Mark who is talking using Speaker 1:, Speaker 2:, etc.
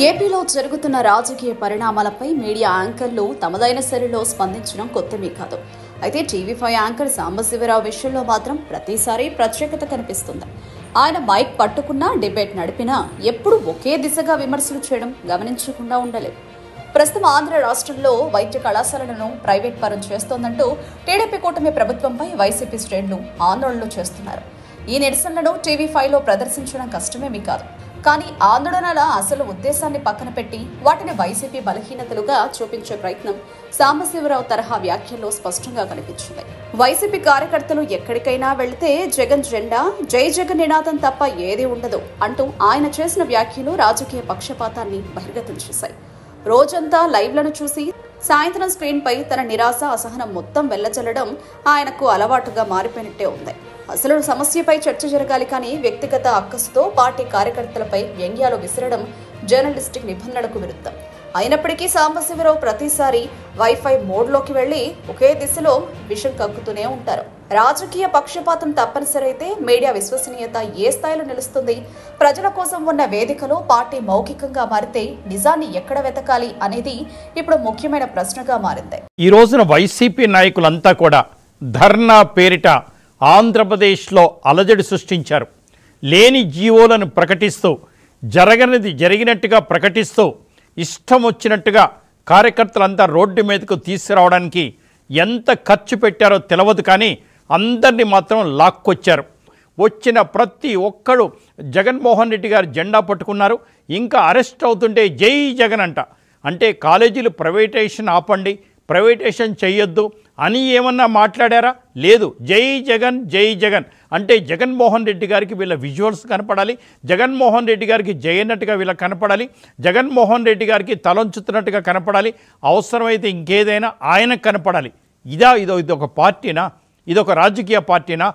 Speaker 1: ఏపీలో జరుగుతున్న రాజకీయ పరిణామాలపై మీడియా యాంకర్లు తమదైన శైలిలో స్పందించడం కొత్తమీ కాదు. అయితే టీవీ5 యాంకర్ సాంబశివరావు విషయంలో మాత్రం ప్రతిసారి ప్రత్యేకత కనిపిస్తుంది. ఆయన మైక్ పట్టుకున్నా, డిబేట్ నడిపినా ఎప్పుడు ఒకే దిశగా విమర్శలు చేయడం గమనించకుండా ఉండలేదు. ప్రస్తుతం ఆంధ్ర రాష్ట్రంలో వైద్య కళాశాలలను ప్రైవేట్ పరం చేస్తోందంటూ టీడీపీ కూటమి ప్రభుత్వంపై వైసీపీ శ్రేణులు ఆందోళనలు చేస్తున్నారు. ఈ నిరసనలను టీవీ5లో ప్రదర్శించడం కష్టమేమీ కాదు. కానీ ఆందోళనల అసలు ఉద్దేశాన్ని పక్కన పెట్టి వాటిని వైసీపీ బలహీనతలుగా చూపించే ప్రయత్నం సాంబశివరావు తరహా వ్యాఖ్యల్లో స్పష్టంగా కనిపించింది. వైసీపీ కార్యకర్తలు ఎక్కడికైనా వెళితే జగన్ జెండా, జై జగన్ నినాదం తప్ప ఏదీ ఉండదు అంటూ ఆయన చేసిన వ్యాఖ్యలు రాజకీయ పక్షపాతాన్ని బహిర్గతం చేశాయి. రోజంతా లైవ్లను చూసి సాయంత్రం స్క్రీన్ పై తన నిరాశ, అసహనం మొత్తం వెళ్లజల్లడం ఆయనకు అలవాటుగా మారిపోయినట్టే ఉంది. అసలు సమస్యపై చర్చ జరగాలి కానీ వ్యక్తిగత అక్కసుతో పార్టీ కార్యకర్తలపై వ్యంగ్యాలు విసరడం జర్నలిస్టిక్ నిబంధనలకు విరుద్ధం. అయినప్పటికీ సాంబశివరావు ప్రతిసారి వైఫై మోడ్లోకి వెళ్లి ఒకే దిశలో విషం కక్కుతూనే ఉంటారు. రాజకీయ పక్షపాతం తప్పనిసరి అయితే మీడియా విశ్వసనీయత ఏ స్థాయిలో నిలుస్తుంది? ప్రజల కోసం ఉన్న వేదికలో పార్టీ మౌఖికంగా మారితే నిజాన్ని ఎక్కడ వెతకాలి అనేది ఇప్పుడు ముఖ్యమైన ప్రశ్నగా మారింది.
Speaker 2: ఈ రోజున వైసీపీ నాయకులంతా కూడా ధర్నా పేరిట ఆంధ్రప్రదేశ్లో అలజడి సృష్టించారు. లేని జీవోలను ప్రకటిస్తూ, జరగనిది జరిగినట్టుగా ప్రకటిస్తూ, ఇష్టం వచ్చినట్టుగా కార్యకర్తలంతా రోడ్డు మీదకు తీసుకురావడానికి ఎంత ఖర్చు పెట్టారో తెలియదు కానీ అందరినీ మాత్రం లాక్కొచ్చారు. వచ్చిన ప్రతి ఒక్కడు జగన్మోహన్ రెడ్డి గారు జెండా పట్టుకున్నారు. ఇంకా అరెస్ట్ అవుతుంటే జై జగన్ అంట. అంటే కాలేజీలు ప్రైవేటైజేషన్ ఆపండి, ప్రైవేటైజేషన్ చెయ్యొద్దు అని ఏమన్నా మాట్లాడారా? లేదు. జై జగన్, జై జగన్ అంటే జగన్మోహన్ రెడ్డి గారికి వీళ్ళ విజువల్స్ కనపడాలి, జగన్మోహన్ రెడ్డి గారికి జై అన్నట్టుగా వీళ్ళకి కనపడాలి, జగన్మోహన్ రెడ్డి గారికి తలొంచుతున్నట్టుగా కనపడాలి, అవసరమైతే ఇంకేదైనా ఆయనకు కనపడాలి. ఇదొక పార్టీనా? ఇదొక రాజకీయ పార్టీనా?